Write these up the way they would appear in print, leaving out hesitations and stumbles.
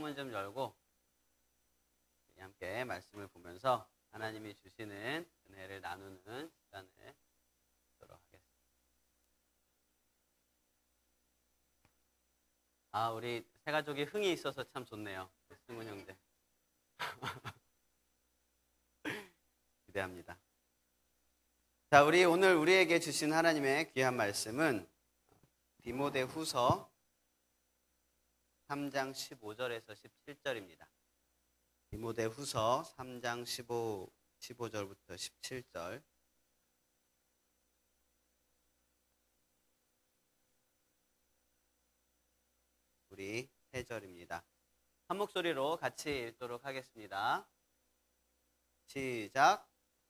창문 좀 열고 함께 말씀을 보면서 하나님이 주시는 은혜를 나누는 시간을 갖도록 하겠습니다. 우리 세 가족이 흥이 있어서 참 좋네요. 승훈 형제. 기대합니다. 자, 오늘 우리에게 주신 하나님의 귀한 말씀은 디모데후서 3장 15절에서 17절입니다. 디모데후서 3장 15절부터 17절. 우리 세 절입니다. 한 목소리로 같이 읽도록 하겠습니다. 시작.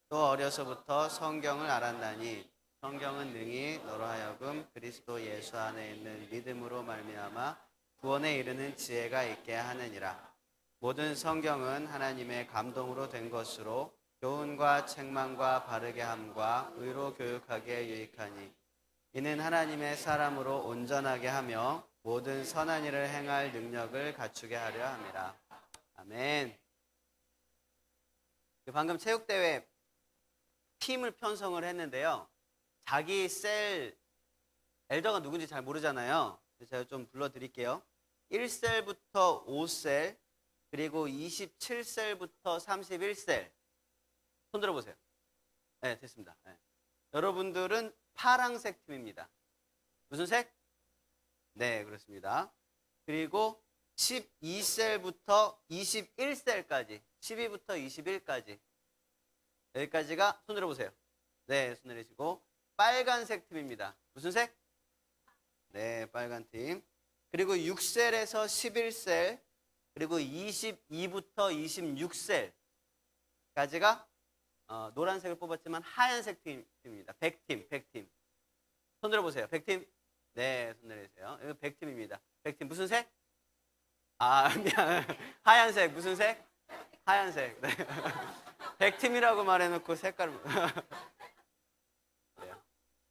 또 어려서부터 성경을 알았나니 성경은 능히 너로 하여금 그리스도 예수 안에 있는 믿음으로 말미암아 구원에 이르는 지혜가 있게 하느니라. 모든 성경은 하나님의 감동으로 된 것으로 교훈과 책망과 바르게 함과 의로 교육하기에 유익하니 이는 하나님의 사람으로 온전하게 하며 모든 선한 일을 행할 능력을 갖추게 하려 함이라. 아멘. 방금 체육대회 팀을 편성을 했는데요. 자기 셀 엘더가 누군지 잘 모르잖아요. 제가 좀 불러드릴게요. 1셀부터 5셀, 그리고 27셀부터 31셀. 손 들어보세요. 네, 됐습니다. 네. 여러분들은 파랑색 팀입니다. 무슨 색? 네, 그렇습니다. 그리고 12셀부터 21셀까지, 12부터 21까지. 여기까지가 손 들어보세요. 네, 손 내리시고. 빨간색 팀입니다. 무슨 색? 네, 빨간 팀. 그리고 6셀에서 11셀, 그리고 22부터 26셀까지가 노란색을 뽑았지만 하얀색 팀입니다. 100팀. 손 들어보세요. 100팀. 네, 손 내리세요. 이거 100팀입니다. 100팀 무슨 색? 미안. 하얀색. 무슨 색? 하얀색. 네. 100팀이라고 말해놓고 색깔을. 네.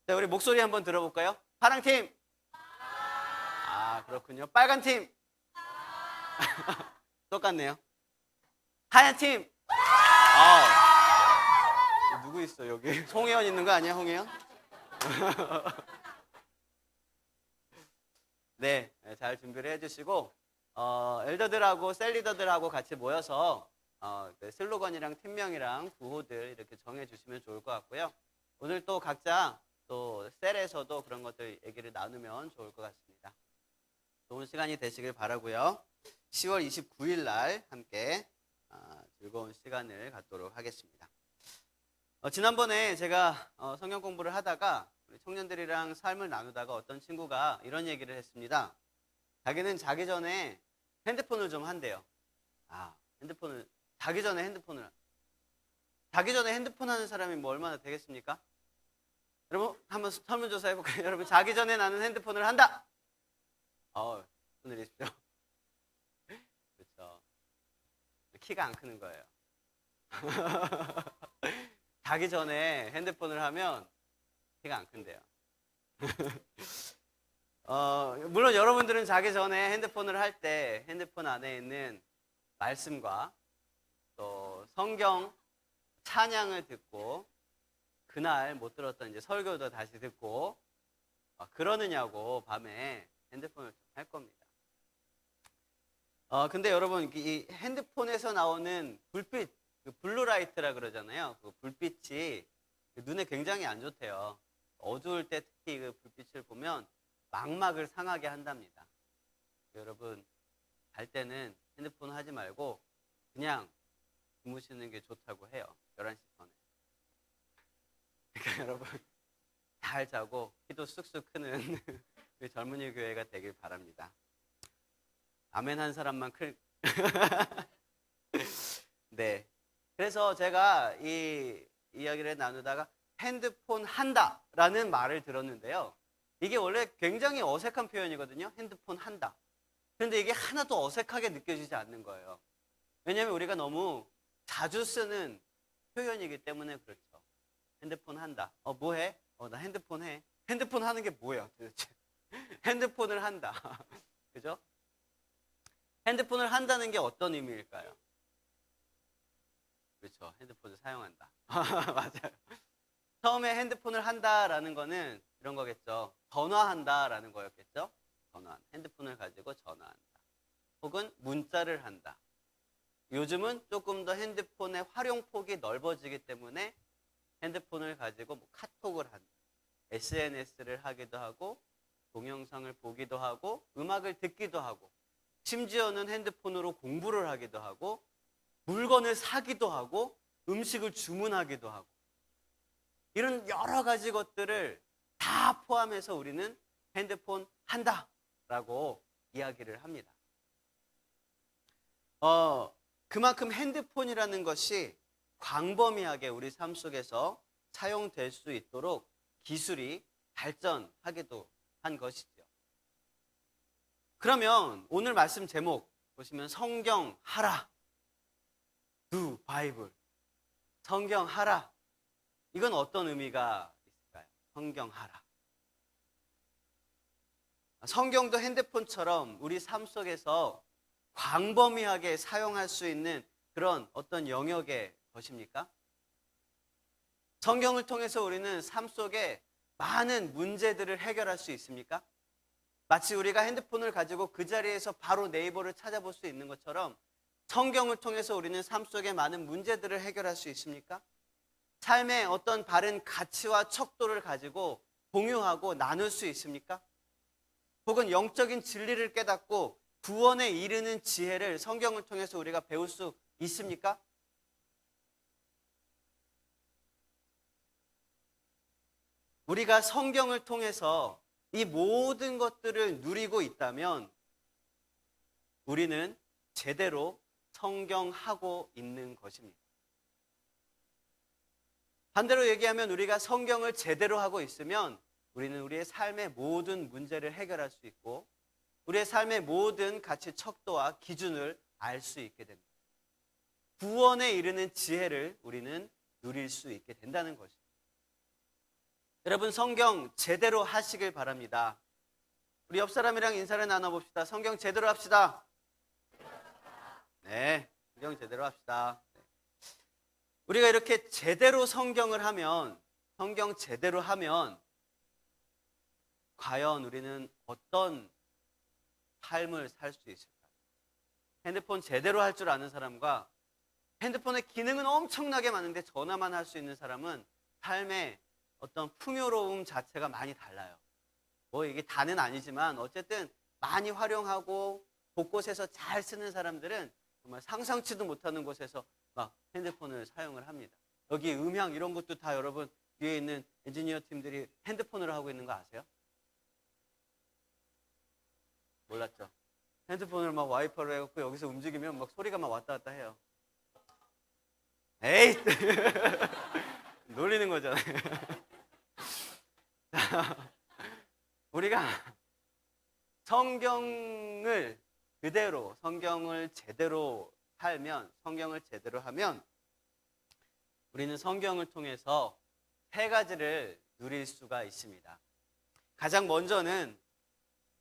자, 우리 목소리 한번 들어볼까요? 파랑팀. 그렇군요. 빨간팀. 똑같네요. 하얀팀. 누구 있어 여기? 홍혜연 있는 거 아니야, 홍혜연? 네, 잘 준비를 해주시고 엘더들하고 셀리더들하고 같이 모여서 슬로건이랑 팀명이랑 구호들 이렇게 정해주시면 좋을 것 같고요. 오늘 또 각자 또 셀에서도 그런 것들 얘기를 나누면 좋을 것 같습니다. 좋은 시간이 되시길 바라고요. 10월 29일 날 함께 즐거운 시간을 갖도록 하겠습니다. 지난번에 제가 성경 공부를 하다가 우리 청년들이랑 삶을 나누다가 어떤 친구가 이런 얘기를 했습니다. 자기는 자기 전에 핸드폰을 좀 한대요. 자기 전에 핸드폰 하는 사람이 뭐 얼마나 되겠습니까? 여러분 한번 설문조사 해볼까요? 여러분, 자기 전에 나는 핸드폰을 한다. 손 내리십시오. 그렇죠. 키가 안 크는 거예요. 자기 전에 핸드폰을 하면 키가 안 큰대요. 물론 여러분들은 자기 전에 핸드폰을 할 때 핸드폰 안에 있는 말씀과 또 성경 찬양을 듣고 그날 못 들었던 이제 설교도 다시 듣고 그러느냐고 밤에 핸드폰을 할 겁니다. 근데 여러분, 이 핸드폰에서 나오는 불빛, 그 블루라이트라 그러잖아요. 그 불빛이 눈에 굉장히 안 좋대요. 어두울 때 특히 그 불빛을 보면 망막을 상하게 한답니다. 여러분, 잘 때는 핸드폰 하지 말고 그냥 주무시는 게 좋다고 해요. 11시 전에. 그러니까 여러분, 잘 자고 키도 쑥쑥 크는 우리 젊은이 교회가 되길 바랍니다. 아멘 한 사람만 네. 그래서 제가 이 이야기를 나누다가 핸드폰 한다라는 말을 들었는데요. 이게 원래 굉장히 어색한 표현이거든요. 핸드폰 한다. 그런데 이게 하나도 어색하게 느껴지지 않는 거예요. 왜냐하면 우리가 너무 자주 쓰는 표현이기 때문에 그렇죠. 핸드폰 한다. 뭐해? 나 핸드폰 해. 핸드폰 하는 게 뭐야 도대체? 핸드폰을 한다. 그죠? 핸드폰을 한다는 게 어떤 의미일까요? 그렇죠. 핸드폰을 사용한다. 맞아요. 처음에 핸드폰을 한다라는 거는 이런 거겠죠. 전화한다라는 거였겠죠. 핸드폰을 가지고 전화한다. 혹은 문자를 한다. 요즘은 조금 더 핸드폰의 활용폭이 넓어지기 때문에 핸드폰을 가지고 뭐 카톡을 한다. SNS를 하기도 하고 동영상을 보기도 하고 음악을 듣기도 하고 심지어는 핸드폰으로 공부를 하기도 하고 물건을 사기도 하고 음식을 주문하기도 하고 이런 여러 가지 것들을 다 포함해서 우리는 핸드폰 한다라고 이야기를 합니다. 그만큼 핸드폰이라는 것이 광범위하게 우리 삶 속에서 사용될 수 있도록 기술이 발전하기도 한 것이죠. 그러면 오늘 말씀 제목 보시면 성경 하라. Do Bible. 성경 하라. 이건 어떤 의미가 있을까요? 성경 하라. 성경도 핸드폰처럼 우리 삶 속에서 광범위하게 사용할 수 있는 그런 어떤 영역의 것입니까? 성경을 통해서 우리는 삶 속에 많은 문제들을 해결할 수 있습니까? 마치 우리가 핸드폰을 가지고 그 자리에서 바로 네이버를 찾아볼 수 있는 것처럼 성경을 통해서 우리는 삶 속에 많은 문제들을 해결할 수 있습니까? 삶의 어떤 바른 가치와 척도를 가지고 공유하고 나눌 수 있습니까? 혹은 영적인 진리를 깨닫고 구원에 이르는 지혜를 성경을 통해서 우리가 배울 수 있습니까? 우리가 성경을 통해서 이 모든 것들을 누리고 있다면 우리는 제대로 성경하고 있는 것입니다. 반대로 얘기하면 우리가 성경을 제대로 하고 있으면 우리는 우리의 삶의 모든 문제를 해결할 수 있고 우리의 삶의 모든 가치 척도와 기준을 알 수 있게 됩니다. 구원에 이르는 지혜를 우리는 누릴 수 있게 된다는 것입니다. 여러분 성경 제대로 하시길 바랍니다. 우리 옆 사람이랑 인사를 나눠봅시다. 성경 제대로 합시다. 네, 성경 제대로 합시다. 우리가 이렇게 제대로 성경을 하면, 성경 제대로 하면 과연 우리는 어떤 삶을 살 수 있을까요? 핸드폰 제대로 할 줄 아는 사람과 핸드폰의 기능은 엄청나게 많은데 전화만 할 수 있는 사람은 삶의 어떤 풍요로움 자체가 많이 달라요. 뭐 이게 다는 아니지만 어쨌든 많이 활용하고 곳곳에서 잘 쓰는 사람들은 정말 상상치도 못하는 곳에서 막 핸드폰을 사용을 합니다. 여기 음향 이런 것도 다 여러분 뒤에 있는 엔지니어 팀들이 핸드폰으로 하고 있는 거 아세요? 몰랐죠? 핸드폰을 막 와이퍼로 해갖고 여기서 움직이면 막 소리가 막 왔다 갔다 해요. 에이! 놀리는 거잖아요. 우리가 성경을 그대로, 성경을 제대로 살면, 성경을 제대로 하면 우리는 성경을 통해서 세 가지를 누릴 수가 있습니다. 가장 먼저는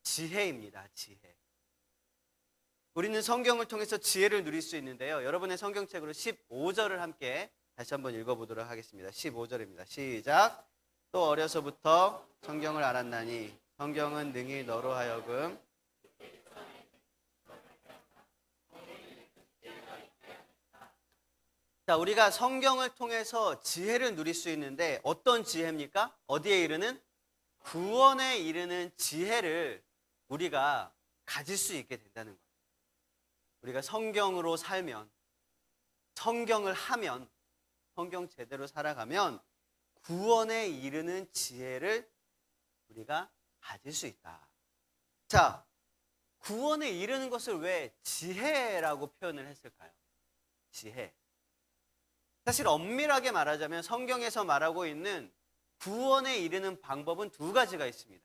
지혜입니다. 지혜. 우리는 성경을 통해서 지혜를 누릴 수 있는데요. 여러분의 성경책으로 15절을 함께 다시 한번 읽어보도록 하겠습니다. 15절입니다. 시작. 또 어려서부터 성경을 알았나니 성경은 능히 너로 하여금 자, 우리가 성경을 통해서 지혜를 누릴 수 있는데 어떤 지혜입니까? 어디에 이르는? 구원에 이르는 지혜를 우리가 가질 수 있게 된다는 거예요. 우리가 성경으로 살면, 성경을 하면, 성경 제대로 살아가면 구원에 이르는 지혜를 우리가 가질 수 있다. 자, 구원에 이르는 것을 왜 지혜라고 표현을 했을까요? 지혜. 사실 엄밀하게 말하자면 성경에서 말하고 있는 구원에 이르는 방법은 두 가지가 있습니다.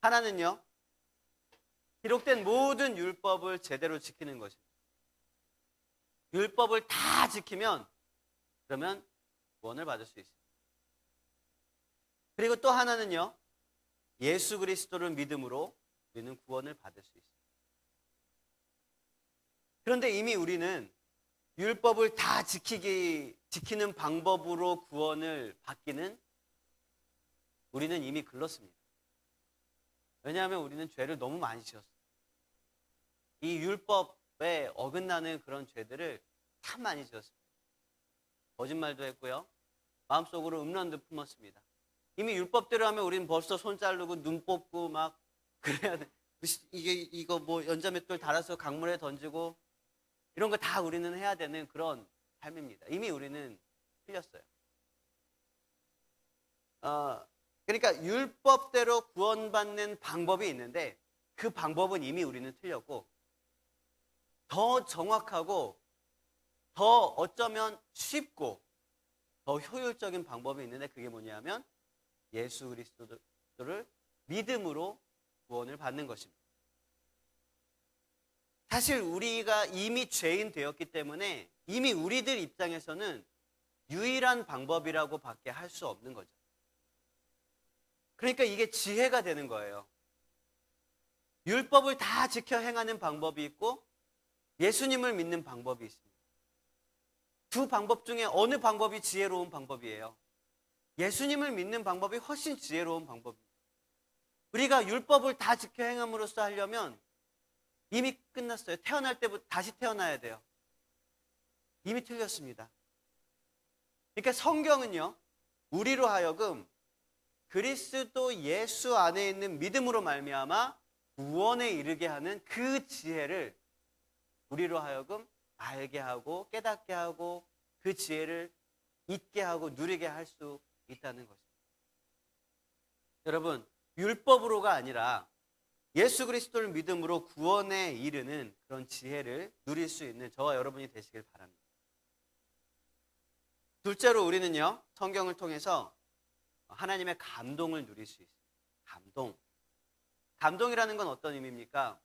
하나는요, 기록된 모든 율법을 제대로 지키는 것입니다. 율법을 다 지키면 그러면 구원을 받을 수 있습니다. 그리고 또 하나는요, 예수 그리스도를 믿음으로 우리는 구원을 받을 수 있습니다. 그런데 이미 우리는 율법을 다 지키는 방법으로 구원을 받기는 우리는 이미 글렀습니다. 왜냐하면 우리는 죄를 너무 많이 지었어요. 이 율법에 어긋나는 그런 죄들을 참 많이 지었습니다. 거짓말도 했고요. 마음속으로 음란도 품었습니다. 이미 율법대로 하면 우리는 벌써 손 자르고 눈 뽑고 막 그래야 돼. 이거 뭐 연자맷돌 달아서 강물에 던지고 이런 거 다 우리는 해야 되는 그런 삶입니다. 이미 우리는 틀렸어요. 그러니까 율법대로 구원받는 방법이 있는데 그 방법은 이미 우리는 틀렸고 더 정확하고 더 어쩌면 쉽고 더 효율적인 방법이 있는데 그게 뭐냐면 예수 그리스도를 믿음으로 구원을 받는 것입니다. 사실 우리가 이미 죄인 되었기 때문에 이미 우리들 입장에서는 유일한 방법이라고 밖에 할 수 없는 거죠. 그러니까 이게 지혜가 되는 거예요. 율법을 다 지켜 행하는 방법이 있고 예수님을 믿는 방법이 있습니다. 두 방법 중에 어느 방법이 지혜로운 방법이에요? 예수님을 믿는 방법이 훨씬 지혜로운 방법입니다. 우리가 율법을 다 지켜 행함으로써 하려면 이미 끝났어요. 태어날 때부터 다시 태어나야 돼요. 이미 틀렸습니다. 그러니까 성경은요, 우리로 하여금 그리스도 예수 안에 있는 믿음으로 말미암아 구원에 이르게 하는 그 지혜를 우리로 하여금 알게 하고 깨닫게 하고 그 지혜를 잊게 하고 누리게 할 수 있다는 것입니다. 여러분, 율법으로가 아니라 예수 그리스도를 믿음으로 구원에 이르는 그런 지혜를 누릴 수 있는 저와 여러분이 되시길 바랍니다. 둘째로 우리는요, 성경을 통해서 하나님의 감동을 누릴 수 있습니다. 감동이라는 건 어떤 의미입니까?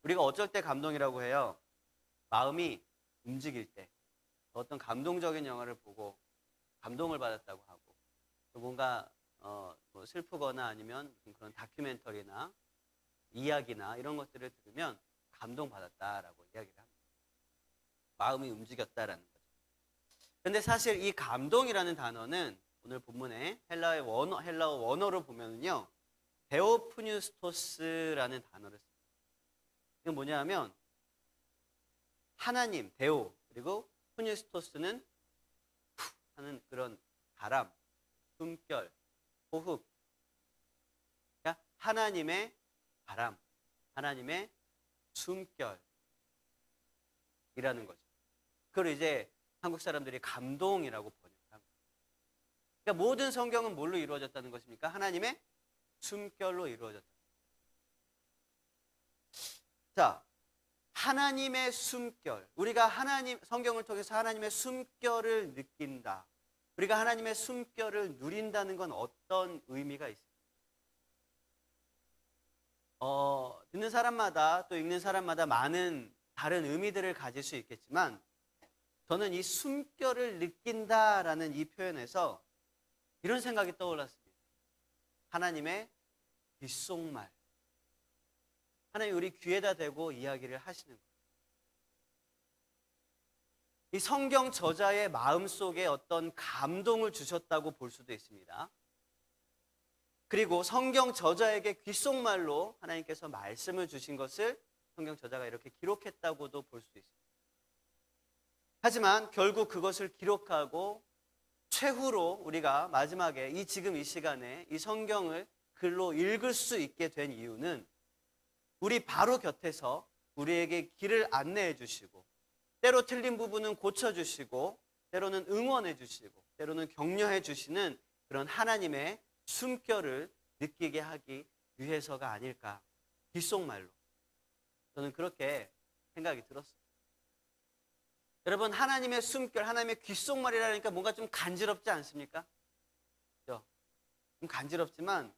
우리가 어쩔 때 감동이라고 해요. 마음이 움직일 때 어떤 감동적인 영화를 보고 감동을 받았다고 하고 또 뭔가 뭐 슬프거나 아니면 그런 다큐멘터리나 이야기나 이런 것들을 들으면 감동받았다라고 이야기를 합니다. 마음이 움직였다라는 거죠. 근데 사실 이 감동이라는 단어는 오늘 본문에 헬라어 원어로 보면은요, 데오푸뉴스토스라는 단어를 씁니다. 이건 뭐냐면 하나님, 데오, 그리고 푸뉴스토스는 하는 그런 바람, 숨결, 호흡. 그러니까 하나님의 바람, 하나님의 숨결이라는 거죠. 그걸 이제 한국 사람들이 감동이라고 번역합니다. 그러니까 모든 성경은 뭘로 이루어졌다는 것입니까? 하나님의 숨결로 이루어졌다. 자, 하나님의 숨결. 우리가 성경을 통해서 하나님의 숨결을 느낀다. 우리가 하나님의 숨결을 누린다는 건 어떤 의미가 있습니까? 듣는 사람마다 또 읽는 사람마다 많은 다른 의미들을 가질 수 있겠지만 저는 이 숨결을 느낀다라는 이 표현에서 이런 생각이 떠올랐습니다. 하나님의 귓속말. 하나님 우리 귀에다 대고 이야기를 하시는 거예요. 이 성경 저자의 마음속에 어떤 감동을 주셨다고 볼 수도 있습니다. 그리고 성경 저자에게 귓속말로 하나님께서 말씀을 주신 것을 성경 저자가 이렇게 기록했다고도 볼 수 있습니다. 하지만 결국 그것을 기록하고 최후로 우리가 마지막에 지금 이 시간에 이 성경을 글로 읽을 수 있게 된 이유는 우리 바로 곁에서 우리에게 길을 안내해 주시고 때로 틀린 부분은 고쳐주시고 때로는 응원해 주시고 때로는 격려해 주시는 그런 하나님의 숨결을 느끼게 하기 위해서가 아닐까. 귓속말로. 저는 그렇게 생각이 들었어요. 여러분, 하나님의 숨결, 하나님의 귓속말이라니까 뭔가 좀 간지럽지 않습니까? 좀 간지럽지만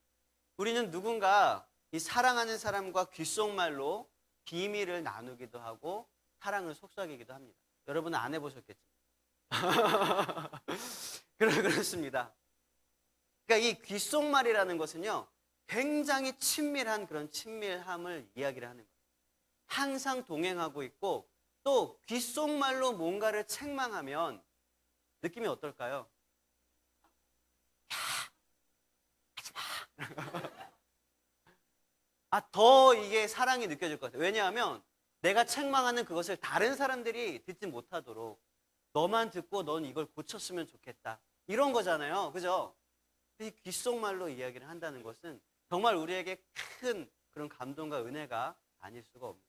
우리는 누군가 이 사랑하는 사람과 귓속말로 비밀을 나누기도 하고 사랑을 속삭이기도 합니다. 여러분은 안 해보셨겠죠? 그렇습니다. 그러니까 이 귓속말이라는 것은요, 굉장히 친밀한 그런 친밀함을 이야기를 하는 거예요. 항상 동행하고 있고 또 귓속말로 뭔가를 책망하면 느낌이 어떨까요? 더 이게 사랑이 느껴질 것 같아요. 왜냐하면 내가 책망하는 그것을 다른 사람들이 듣지 못하도록 너만 듣고 넌 이걸 고쳤으면 좋겠다. 이런 거잖아요. 그죠? 이 귓속말로 이야기를 한다는 것은 정말 우리에게 큰 그런 감동과 은혜가 아닐 수가 없습니다.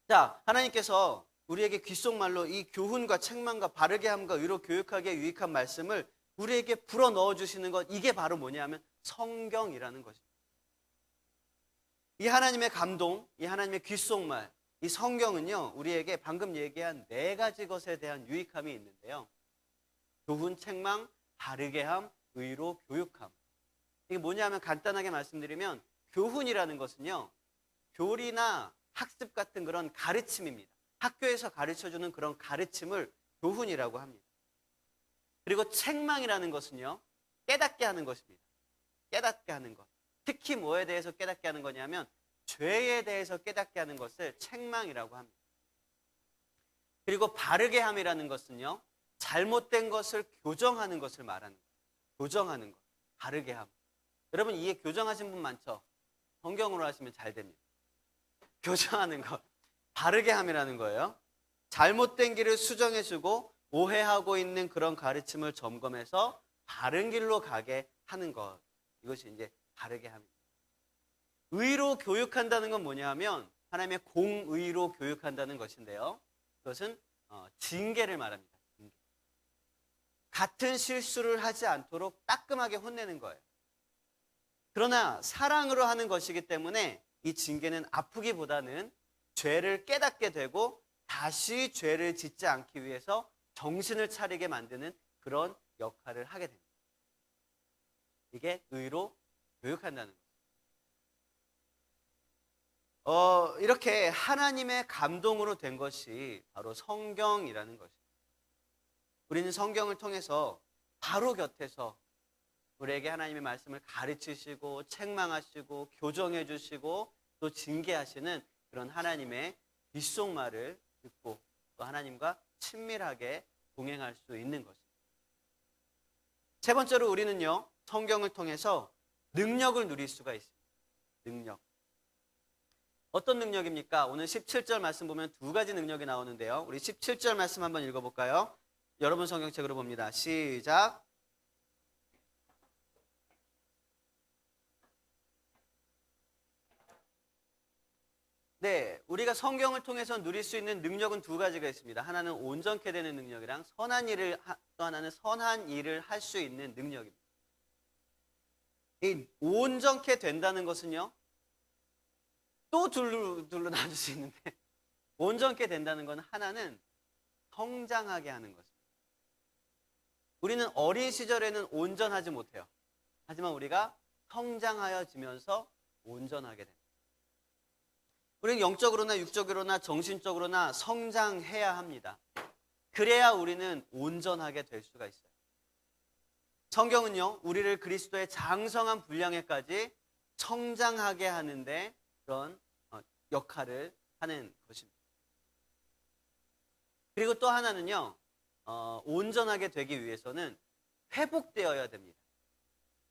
자, 하나님께서 우리에게 귓속말로 이 교훈과 책망과 바르게 함과 의로 교육하기에 유익한 말씀을 우리에게 불어 넣어 주시는 것, 이게 바로 뭐냐면 성경이라는 것입니다. 이 하나님의 감동, 이 하나님의 귓속말, 이 성경은요, 우리에게 방금 얘기한 4가지 것에 대한 유익함이 있는데요. 교훈, 책망, 바르게 함, 의로 교육함. 이게 뭐냐면 간단하게 말씀드리면 교훈이라는 것은요, 교리나 학습 같은 그런 가르침입니다. 학교에서 가르쳐주는 그런 가르침을 교훈이라고 합니다. 그리고 책망이라는 것은요, 깨닫게 하는 것입니다. 깨닫게 하는 것. 특히 뭐에 대해서 깨닫게 하는 거냐면 죄에 대해서 깨닫게 하는 것을 책망이라고 합니다. 그리고 바르게 함이라는 것은요, 잘못된 것을 교정하는 것을 말하는 거예요. 교정하는 것, 바르게 함. 여러분 이해 교정하신 분 많죠? 성경으로 하시면 잘 됩니다. 교정하는 것, 바르게 함이라는 거예요. 잘못된 길을 수정해주고 오해하고 있는 그런 가르침을 점검해서 바른 길로 가게 하는 것. 이것이 이제 바르게 함입니다. 의로 교육한다는 건 뭐냐 하면 하나님의 공의로 교육한다는 것인데요. 그것은 징계를 말합니다. 징계. 같은 실수를 하지 않도록 따끔하게 혼내는 거예요. 그러나 사랑으로 하는 것이기 때문에 이 징계는 아프기보다는 죄를 깨닫게 되고 다시 죄를 짓지 않기 위해서 정신을 차리게 만드는 그런 역할을 하게 됩니다. 이게 의로 교육한다는 거예요. 이렇게 하나님의 감동으로 된 것이 바로 성경이라는 것입니다. 우리는 성경을 통해서 바로 곁에서 우리에게 하나님의 말씀을 가르치시고 책망하시고 교정해 주시고 또 징계하시는 그런 하나님의 귓속말을 듣고 또 하나님과 친밀하게 동행할 수 있는 것입니다. 세 번째로 우리는요, 성경을 통해서 능력을 누릴 수가 있습니다. 능력. 어떤 능력입니까? 오늘 17절 말씀 보면 2가지 능력이 나오는데요. 우리 17절 말씀 한번 읽어볼까요? 여러분 성경책으로 봅니다. 시작. 네, 우리가 성경을 통해서 누릴 수 있는 능력은 2가지가 있습니다. 하나는 온전케 되는 능력이랑 선한 일을, 또 하나는 선한 일을 할 수 있는 능력입니다. 이 온전케 된다는 것은요, 또 둘로 나눌 수 있는데, 온전케 된다는 건 하나는 성장하게 하는 것입니다. 우리는 어린 시절에는 온전하지 못해요. 하지만 우리가 성장하여지면서 온전하게 됩니다. 우리는 영적으로나 육적으로나 정신적으로나 성장해야 합니다. 그래야 우리는 온전하게 될 수가 있어요. 성경은요, 우리를 그리스도의 장성한 분량에까지 성장하게 하는데 그런 역할을 하는 것입니다. 그리고 또 하나는요, 온전하게 되기 위해서는 회복되어야 됩니다.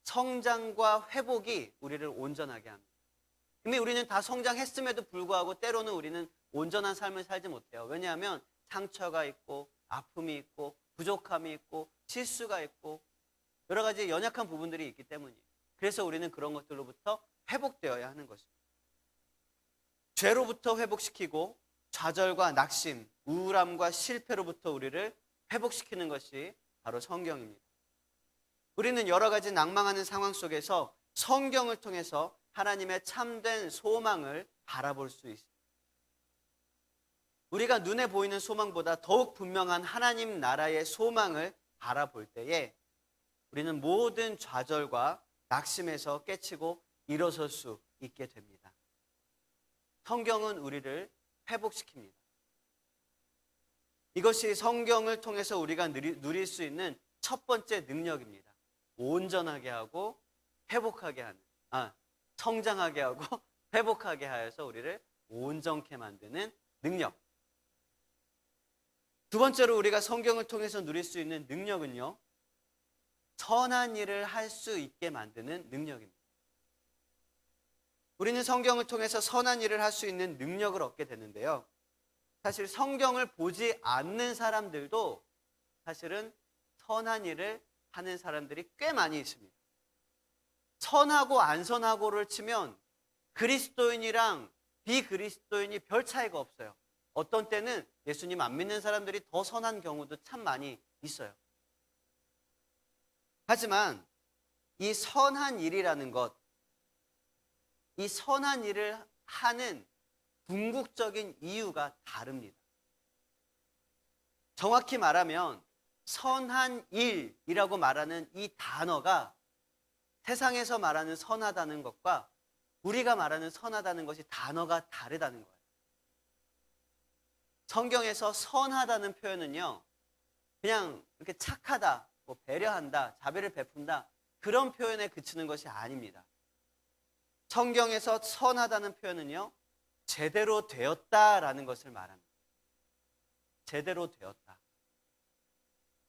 성장과 회복이 우리를 온전하게 합니다. 이미 우리는 다 성장했음에도 불구하고 때로는 우리는 온전한 삶을 살지 못해요. 왜냐하면 상처가 있고 아픔이 있고 부족함이 있고 실수가 있고 여러 가지 연약한 부분들이 있기 때문이에요. 그래서 우리는 그런 것들로부터 회복되어야 하는 것입니다. 죄로부터 회복시키고 좌절과 낙심, 우울함과 실패로부터 우리를 회복시키는 것이 바로 성경입니다. 우리는 여러 가지 낭망하는 상황 속에서 성경을 통해서 하나님의 참된 소망을 바라볼 수 있습니다. 우리가 눈에 보이는 소망보다 더욱 분명한 하나님 나라의 소망을 바라볼 때에 우리는 모든 좌절과 낙심에서 깨치고 일어설 수 있게 됩니다. 성경은 우리를 회복시킵니다. 이것이 성경을 통해서 우리가 누릴 수 있는 첫 번째 능력입니다. 온전하게 하고 회복하게 하는, 성장하게 하고 회복하게 하여서 우리를 온전케 만드는 능력. 두 번째로 우리가 성경을 통해서 누릴 수 있는 능력은요, 선한 일을 할 수 있게 만드는 능력입니다. 우리는 성경을 통해서 선한 일을 할 수 있는 능력을 얻게 되는데요. 사실 성경을 보지 않는 사람들도 사실은 선한 일을 하는 사람들이 꽤 많이 있습니다. 선하고 안 선하고를 치면 그리스도인이랑 비그리스도인이 별 차이가 없어요. 어떤 때는 예수님 안 믿는 사람들이 더 선한 경우도 참 많이 있어요. 하지만 이 선한 일이라는 것, 이 선한 일을 하는 궁극적인 이유가 다릅니다. 정확히 말하면 선한 일이라고 말하는 이 단어가 세상에서 말하는 선하다는 것과 우리가 말하는 선하다는 것이 단어가 다르다는 거예요. 성경에서 선하다는 표현은요, 그냥 이렇게 착하다, 뭐 배려한다, 자비를 베푼다, 그런 표현에 그치는 것이 아닙니다. 성경에서 선하다는 표현은요, 제대로 되었다라는 것을 말합니다. 제대로 되었다.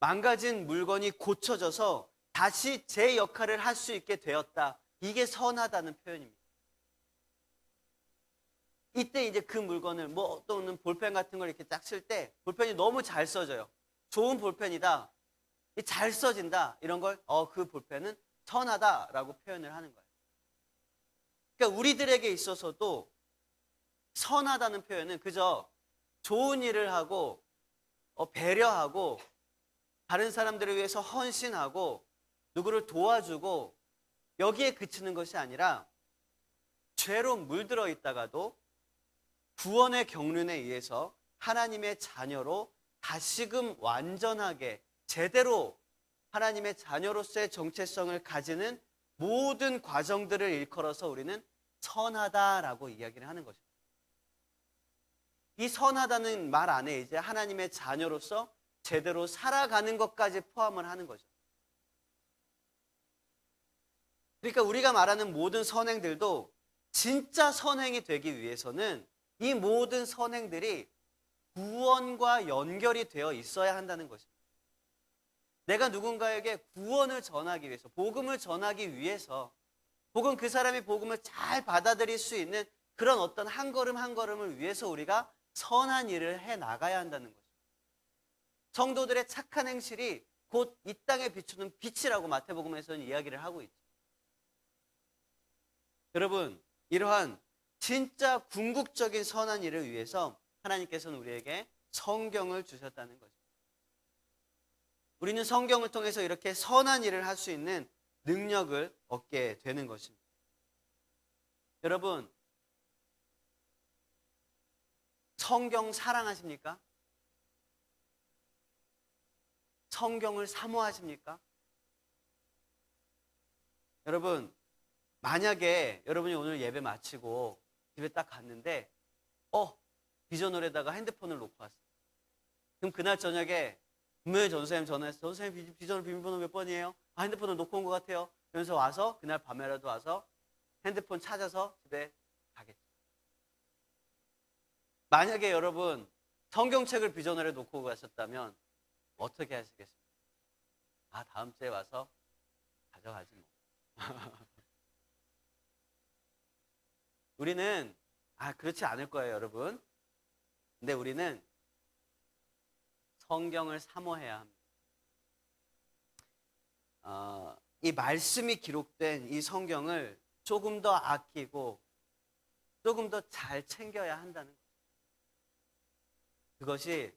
망가진 물건이 고쳐져서 다시 제 역할을 할 수 있게 되었다. 이게 선하다는 표현입니다. 이때 이제 그 물건을 뭐 또는 볼펜 같은 걸 이렇게 딱 쓸 때 볼펜이 너무 잘 써져요. 좋은 볼펜이다. 잘 써진다. 이런 걸 그 볼펜은 선하다라고 표현을 하는 거예요. 그러니까 우리들에게 있어서도 선하다는 표현은 그저 좋은 일을 하고 배려하고 다른 사람들을 위해서 헌신하고 누구를 도와주고 여기에 그치는 것이 아니라 죄로 물들어 있다가도 구원의 경륜에 의해서 하나님의 자녀로 다시금 완전하게 제대로 하나님의 자녀로서의 정체성을 가지는 모든 과정들을 일컬어서 우리는 선하다라고 이야기를 하는 것입니다. 이 선하다는 말 안에 이제 하나님의 자녀로서 제대로 살아가는 것까지 포함을 하는 거죠. 그러니까 우리가 말하는 모든 선행들도 진짜 선행이 되기 위해서는 이 모든 선행들이 구원과 연결이 되어 있어야 한다는 것입니다. 내가 누군가에게 구원을 전하기 위해서, 복음을 전하기 위해서, 혹은 그 사람이 복음을 잘 받아들일 수 있는 그런 어떤 한 걸음 한 걸음을 위해서 우리가 선한 일을 해 나가야 한다는 것입니다. 성도들의 착한 행실이 곧 이 땅에 비추는 빛이라고 마태복음에서는 이야기를 하고 있죠. 여러분, 이러한 진짜 궁극적인 선한 일을 위해서 하나님께서는 우리에게 성경을 주셨다는 것입니다. 우리는 성경을 통해서 이렇게 선한 일을 할 수 있는 능력을 얻게 되는 것입니다. 여러분, 성경 사랑하십니까? 성경을 사모하십니까? 여러분, 만약에 여러분이 오늘 예배 마치고 집에 딱 갔는데 비전홀에다가 핸드폰을 놓고 왔어요. 그럼 그날 저녁에 분명히 전선생님 전화해서 전선생님 비전홀 비밀번호 몇 번이에요? 핸드폰을 놓고 온 것 같아요. 그러면서 와서 그날 밤에라도 와서 핸드폰 찾아서 집에 가겠죠. 만약에 여러분 성경책을 비전홀에 놓고 가셨다면 어떻게 하시겠습니까? 다음 주에 와서 가져가지 뭐. 우리는 그렇지 않을 거예요, 여러분. 근데 우리는 성경을 사모해야 합니다. 이 말씀이 기록된 이 성경을 조금 더 아끼고 조금 더 잘 챙겨야 한다는 거예요. 그것이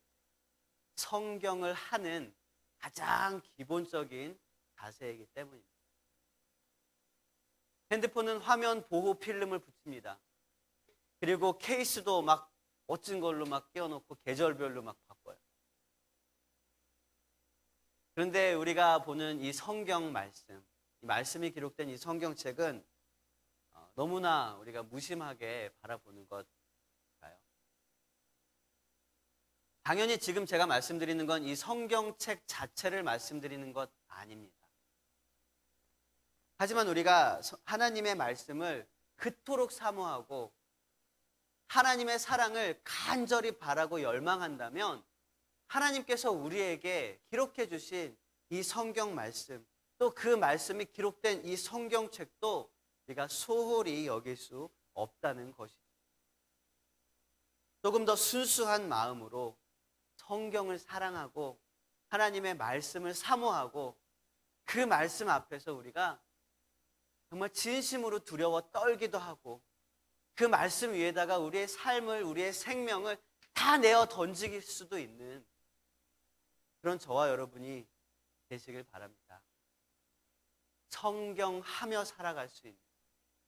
성경을 하는 가장 기본적인 자세이기 때문입니다. 핸드폰은 화면 보호 필름을 붙입니다. 그리고 케이스도 막 멋진 걸로 막 끼워놓고 계절별로 막 바꿔요. 그런데 우리가 보는 이 성경 말씀, 이 말씀이 기록된 이 성경책은 너무나 우리가 무심하게 바라보는 것일까요? 당연히 지금 제가 말씀드리는 건 이 성경책 자체를 말씀드리는 것 아닙니다. 하지만 우리가 하나님의 말씀을 그토록 사모하고 하나님의 사랑을 간절히 바라고 열망한다면 하나님께서 우리에게 기록해 주신 이 성경 말씀, 또 그 말씀이 기록된 이 성경책도 우리가 소홀히 여길 수 없다는 것이죠. 조금 더 순수한 마음으로 성경을 사랑하고 하나님의 말씀을 사모하고 그 말씀 앞에서 우리가 정말 진심으로 두려워 떨기도 하고 그 말씀 위에다가 우리의 삶을, 우리의 생명을 다 내어 던질 수도 있는 그런 저와 여러분이 되시길 바랍니다. 성경하며 살아갈 수 있는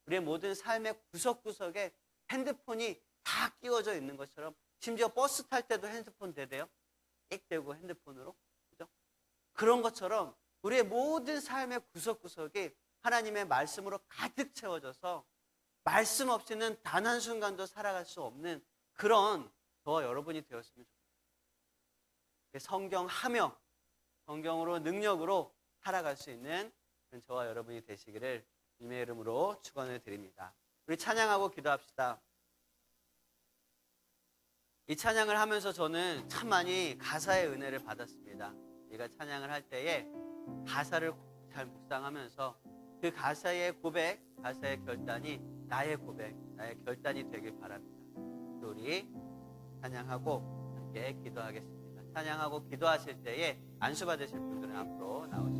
우리의 모든 삶의 구석구석에 핸드폰이 다 끼워져 있는 것처럼, 심지어 버스 탈 때도 핸드폰 대대요. 띡 대고 핸드폰으로, 그죠? 그런 것처럼 우리의 모든 삶의 구석구석이 하나님의 말씀으로 가득 채워져서 말씀 없이는 단 한순간도 살아갈 수 없는 그런 저와 여러분이 되었으면 좋겠습니다. 성경하며 성경으로 능력으로 살아갈 수 있는 저와 여러분이 되시기를 주님의 이름으로 축원을 드립니다. 우리 찬양하고 기도합시다. 이 찬양을 하면서 저는 참 많이 가사의 은혜를 받았습니다. 우리가 찬양을 할 때에 가사를 잘 묵상하면서 그 가사의 고백, 가사의 결단이 나의 고백, 나의 결단이 되길 바랍니다. 우리 찬양하고 함께 기도하겠습니다. 찬양하고 기도하실 때에 안수 받으실 분들은 앞으로 나오시죠.